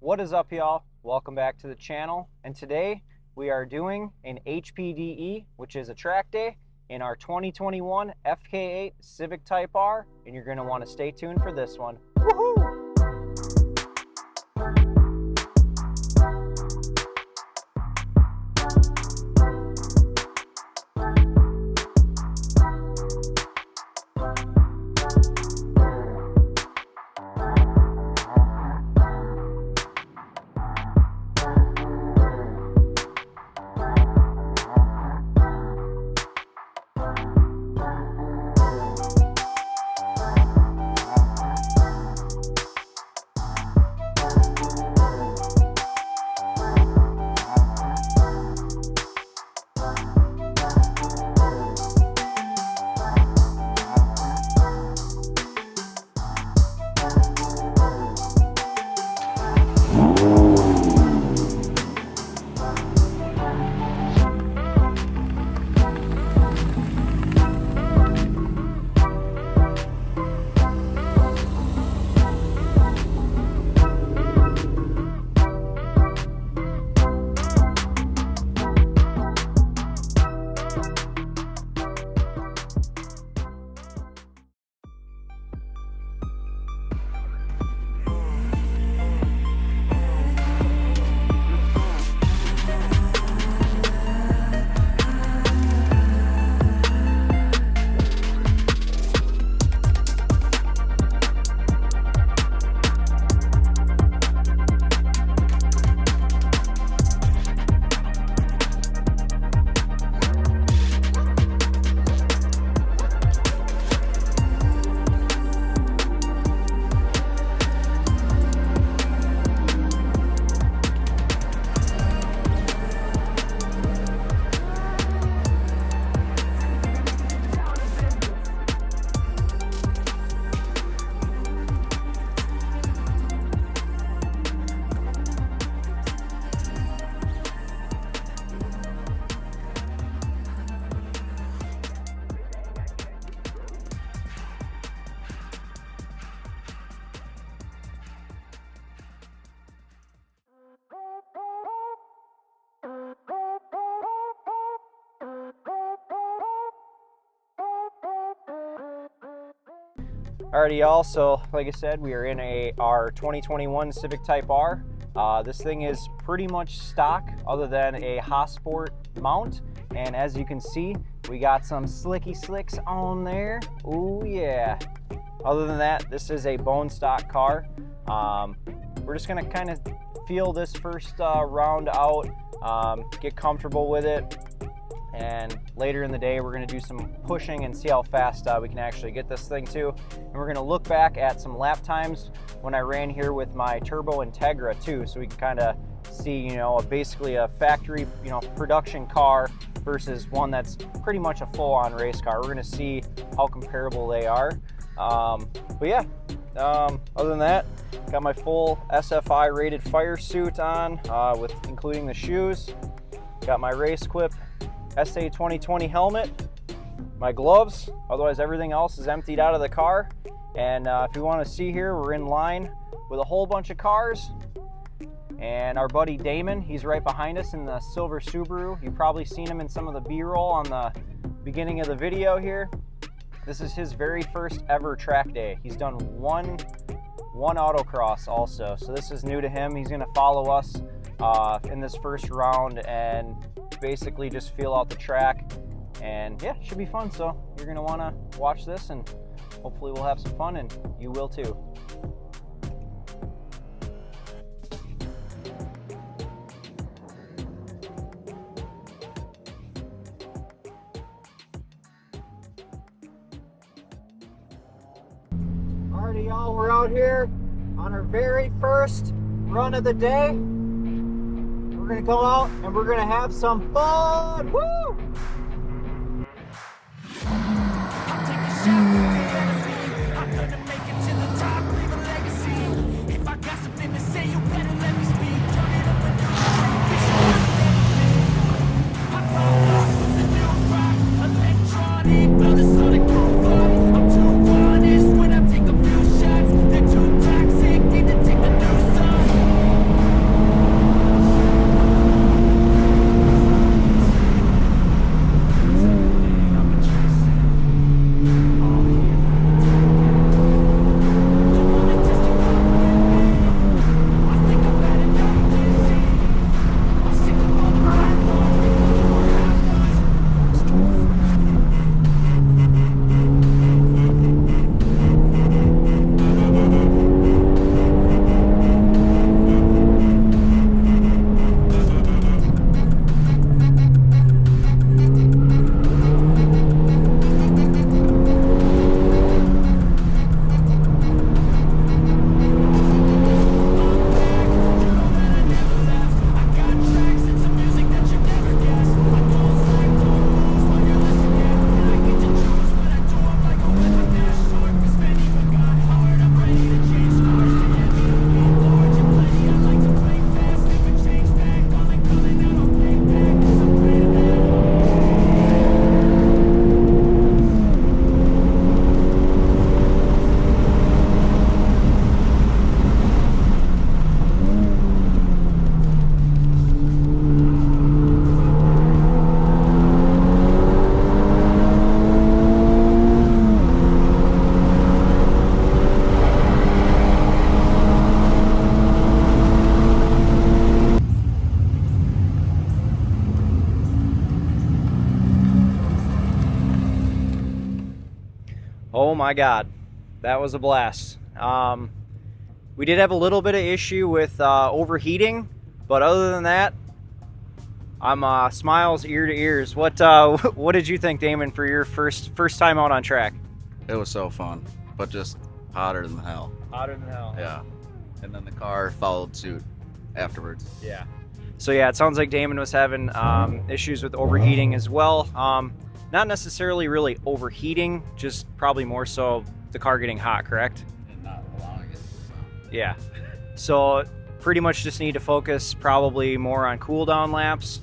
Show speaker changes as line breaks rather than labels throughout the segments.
What is up, y'all? Welcome back to the channel, and today we are doing an HPDE, which is a track day in our 2021 FK8 Civic Type R, and you're going to want to stay tuned for this one. Woohoo! Alrighty, y'all, so like I said, we are in our 2021 Civic Type R. This thing is pretty much stock other than a Hossport mount, and as you can see, we got some slicky slicks on there. Ooh yeah. Other than that, this is a bone stock car. We're just gonna kind of feel this first round out, get comfortable with it, and later in the day we're going to do some pushing and see how fast we can actually get this thing to. And we're going to look back at some lap times when I ran here with my Turbo Integra too, so we can kind of see, you know, basically a factory, you know, production car versus one that's pretty much a full-on race car. We're going to see how comparable they are. But yeah, other than that, got my full SFI rated fire suit on, with including the shoes. Got my Race Quip SA 2020 helmet, my gloves, otherwise everything else is emptied out of the car. And if you want to see here, we're in line with a whole bunch of cars, and our buddy Damon, he's right behind us in the silver Subaru. You've probably seen him in some of the B-roll on the beginning of the video here. This is his very first ever track day. He's done one autocross also, so this is new to him. He's going to follow us in this first round and basically just feel out the track, and yeah, should be fun. So you're gonna want to watch this, and hopefully we'll have some fun, and you will too. Alrighty, y'all, we're out here on our very first run of the day. We're gonna go out and we're gonna have some fun. Woo! my God, that was a blast. We did have a little bit of issue with overheating, but other than that, I'm smiles ear to ears. What did you think, Damon, for your first time out on track?
It was so fun, but just hotter than hell.
Hotter than hell.
Yeah. And then the car followed suit afterwards.
Yeah. So yeah, it sounds like Damon was having issues with overheating as well. Not necessarily really overheating, just probably more so the car getting hot, correct?
And not allowing it to.
Yeah. So pretty much just need to focus probably more on cool down laps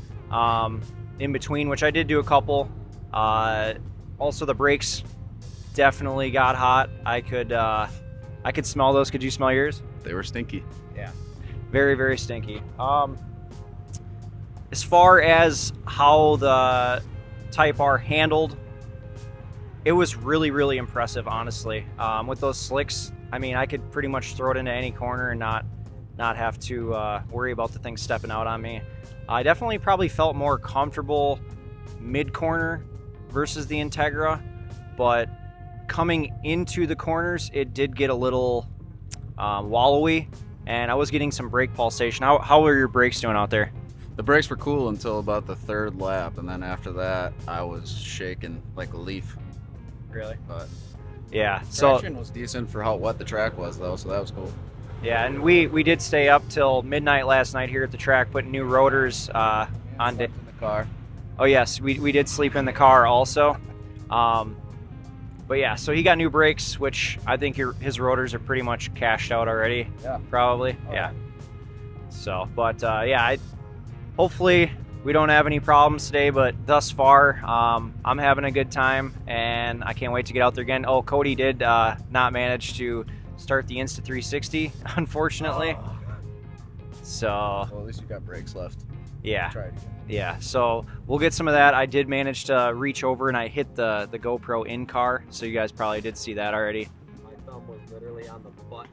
in between, which I did do a couple. Also the brakes definitely got hot. I could smell those. Could you smell yours?
They were stinky.
Yeah. Very, very stinky. As far as how the Type R handled, it was really, really impressive, honestly. With those slicks, I mean, I could pretty much throw it into any corner and not have to worry about the thing stepping out on me. I definitely probably felt more comfortable mid-corner versus the Integra, but coming into the corners, it did get a little wallowy, and I was getting some brake pulsation. How were your brakes doing out there?
The brakes were cool until about the third lap, and then after that, I was shaking like a leaf.
Really?
But
yeah, so
traction was decent for how wet the track was, though, so that was cool.
yeah, and we did stay up till midnight last night here at the track, putting new rotors on
In the car.
Oh yes, we did sleep in the car also. But yeah, so he got new brakes, which I think his rotors are pretty much cashed out already.
Yeah.
Probably.
Oh.
Yeah. So, but yeah, hopefully we don't have any problems today, but thus far, I'm having a good time, and I can't wait to get out there again. Oh, Cody did not manage to start the Insta360, unfortunately.
Oh.
So.
Well, at least you got brakes left.
Yeah.
Try it again.
Yeah, so we'll get some of that. I did manage to reach over and I hit the GoPro in car, so you guys probably did see that already.
My thumb was literally on the button.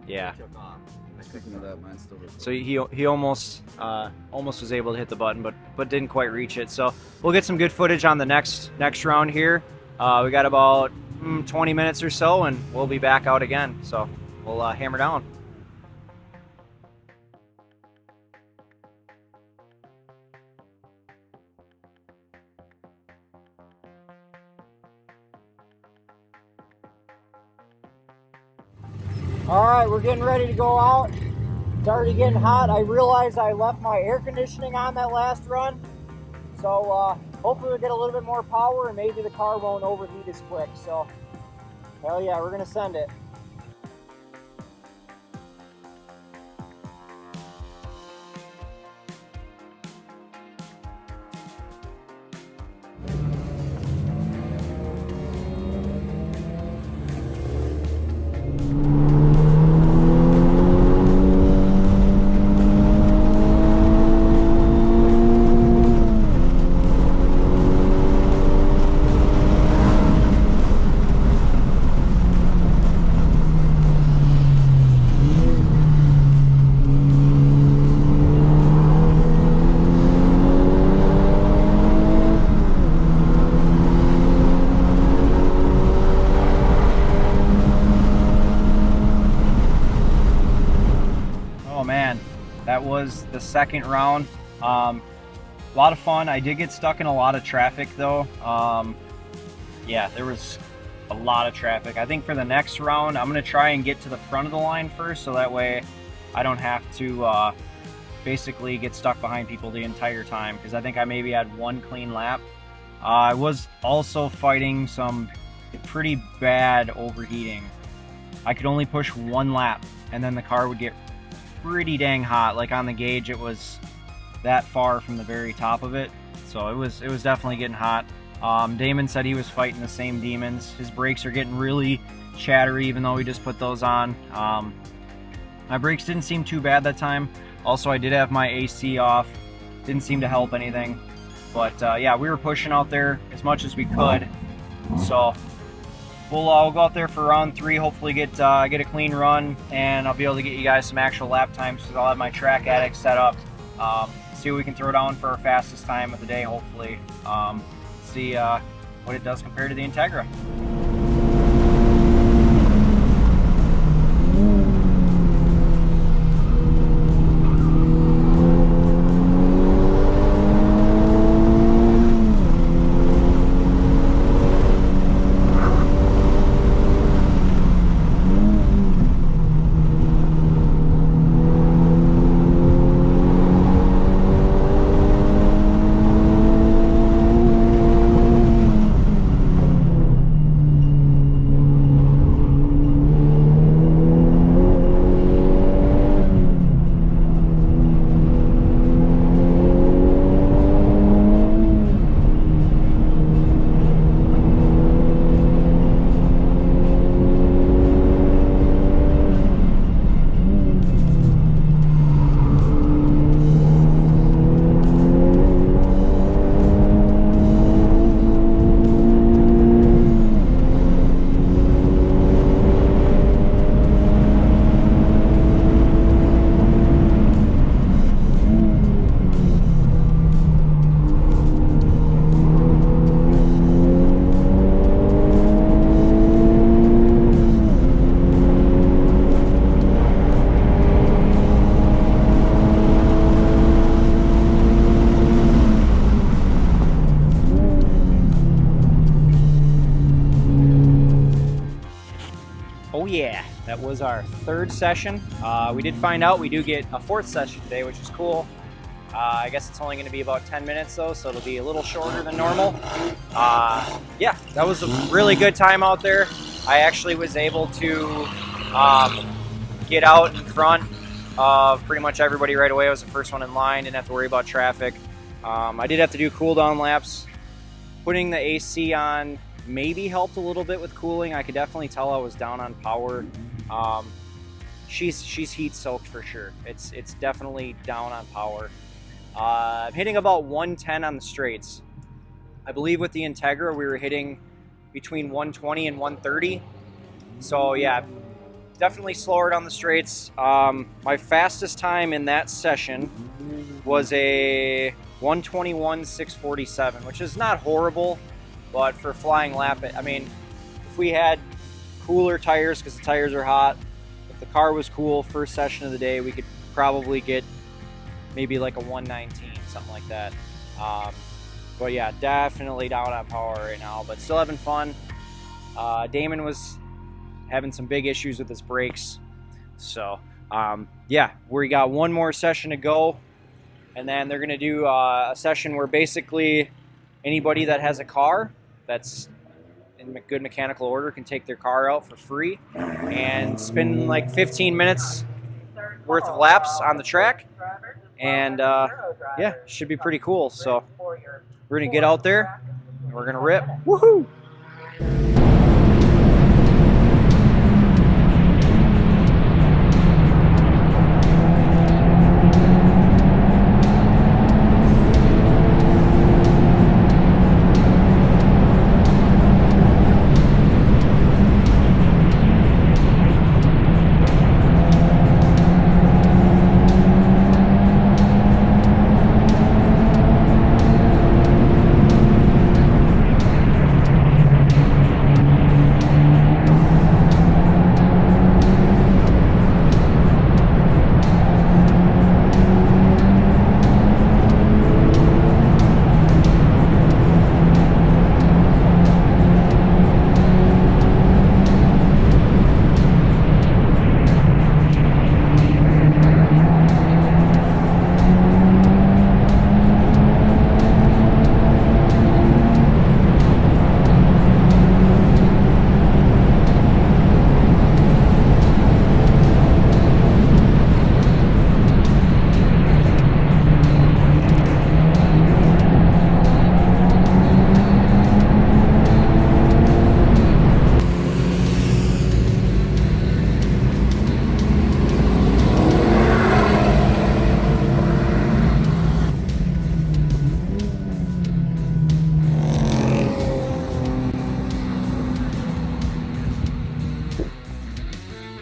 Yeah.
It took off.
Speaking of that, mine's still recording.
So he almost was able to hit the button, but didn't quite reach it. So we'll get some good footage on the next round here. We got about 20 minutes or so, and we'll be back out again. So we'll hammer down. All right, we're getting ready to go out. It's already getting hot. I realized I left my air conditioning on that last run. So hopefully we'll get a little bit more power and maybe the car won't overheat as quick. So hell yeah, we're gonna send it. That was the second round. A lot of fun. I did get stuck in a lot of traffic though. Yeah, there was a lot of traffic. I think for the next round, I'm gonna try and get to the front of the line first, so that way I don't have to basically get stuck behind people the entire time, because I think I maybe had one clean lap. I was also fighting some pretty bad overheating. I could only push one lap, and then the car would get pretty dang hot. Like on the gauge, it was that far from the very top of it, so it was definitely getting hot. Damon said he was fighting the same demons. His brakes are getting really chattery, even though we just put those on. My brakes didn't seem too bad that time. Also, I did have my AC off. Didn't seem to help anything. But yeah, we were pushing out there as much as we could. So we'll go out there for round 3. Hopefully get a clean run, and I'll be able to get you guys some actual lap times, because I'll have my track addict set up. See what we can throw down for our fastest time of the day. Hopefully, see what it does compared to the Integra. was our third session. We did find out we do get a fourth session today, which is cool. I guess it's only going to be about 10 minutes though, so it'll be a little shorter than normal. Yeah, that was a really good time out there. I actually was able to get out in front of pretty much everybody right away. I was the first one in line, didn't have to worry about traffic. I did have to do cool down laps. Putting the AC on maybe helped a little bit with cooling. I could definitely tell I was down on power. She's heat soaked for sure. It's definitely down on power. I'm hitting about 110 on the straights. I believe with the Integra we were hitting between 120 and 130. So yeah, definitely slower down the straights. My fastest time in that session was a 121.647, which is not horrible, but for flying lap, I mean, if we had cooler tires, because the tires are hot, if the car was cool first session of the day, we could probably get maybe like a 119, something like that. But yeah, definitely down on power right now, but still having fun. Damon was having some big issues with his brakes. So yeah, we got one more session to go, and then they're gonna do a session where basically anybody that has a car that's in good mechanical order can take their car out for free and spend like 15 minutes worth of laps on the track. And yeah, should be pretty cool. So we're gonna get out there and we're gonna rip. Woohoo!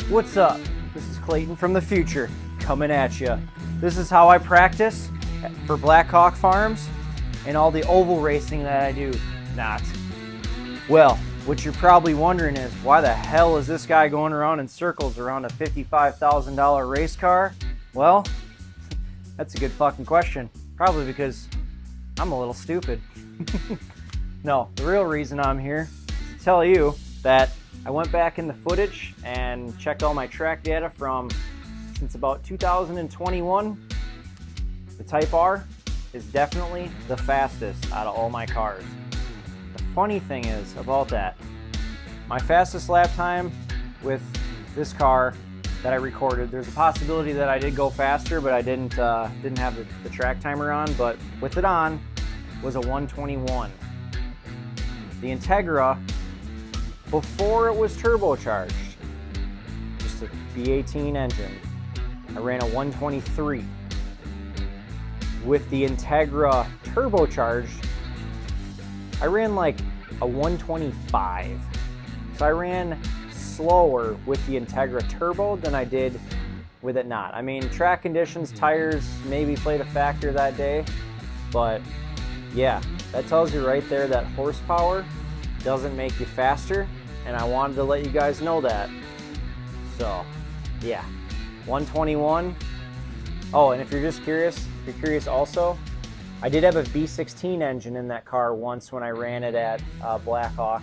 What's up? This is Clayton from the future, coming at you. This is how I practice for Blackhawk Farms and all the oval racing that I do. Not. Well, what you're probably wondering is, why the hell is this guy going around in circles around a $55,000 race car? Well, that's a good fucking question. Probably because I'm a little stupid. No, the real reason I'm here is to tell you that I went back in the footage and checked all my track data from since about 2021. The Type R is definitely the fastest out of all my cars. The funny thing is about that, my fastest lap time with this car that I recorded, there's a possibility that I did go faster, but I didn't have the track timer on, but with it on was a 121. The Integra, before it was turbocharged, just a V18 engine, I ran a 123. With the Integra turbocharged, I ran like a 125. So I ran slower with the Integra turbo than I did with it not. I mean, track conditions, tires maybe played a factor that day, but yeah, that tells you right there that horsepower doesn't make you faster, and I wanted to let you guys know that. So yeah, 121. Oh, and if you're just curious, if you're curious also, I did have a V16 engine in that car once when I ran it at Blackhawk,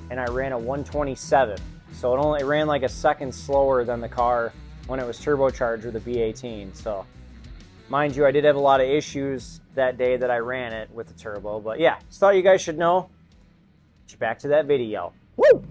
and I ran a 127. So it ran like a second slower than the car when it was turbocharged with a B18. So mind you, I did have a lot of issues that day that I ran it with the turbo, but yeah, just thought you guys should know. Get you back to that video. Woo!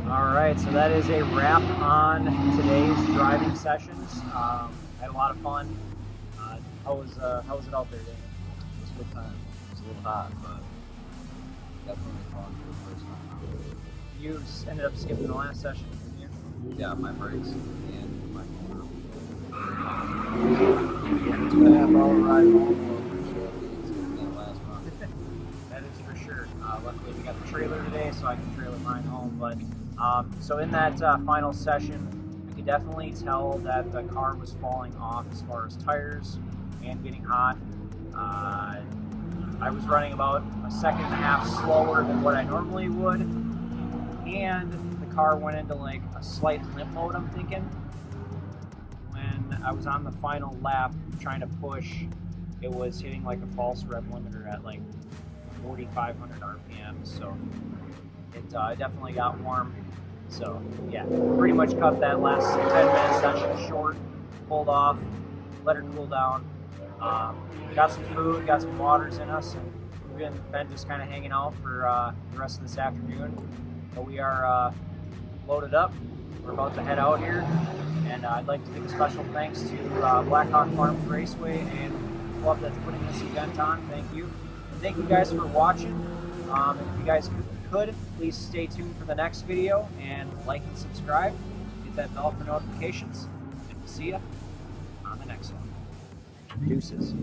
Alright, so that is a wrap on today's driving sessions. Had a lot of fun. How was it out there, Daniel?
It was a good time. It was a little hot, but definitely fun for the first time.
You ended up skipping the last session, didn't you?
Yeah, my brakes and my motor. Yeah, 2.5 hour ride home. That last run.
That is for sure. Luckily we got the trailer today, so I can trailer mine home. But so in that final session, I could definitely tell that the car was falling off as far as tires and getting hot. I was running about a second and a half slower than what I normally would, and the car went into like a slight limp mode, I'm thinking. When I was on the final lap trying to push, it was hitting like a false rev limiter at like 4,500 RPM, so it definitely got warm. So yeah, pretty much cut that last 10-minute session short, pulled off, let her cool down. Got some food, got some waters in us, and we've been just kind of hanging out for the rest of this afternoon. But we are loaded up. We're about to head out here, and I'd like to give a special thanks to Blackhawk Farms Raceway and the club that's putting this event on. Thank you. And thank you guys for watching. And if you guys could, please stay tuned for the next video and like and subscribe. Hit that bell for notifications. And we'll see you on the next one. Deuces.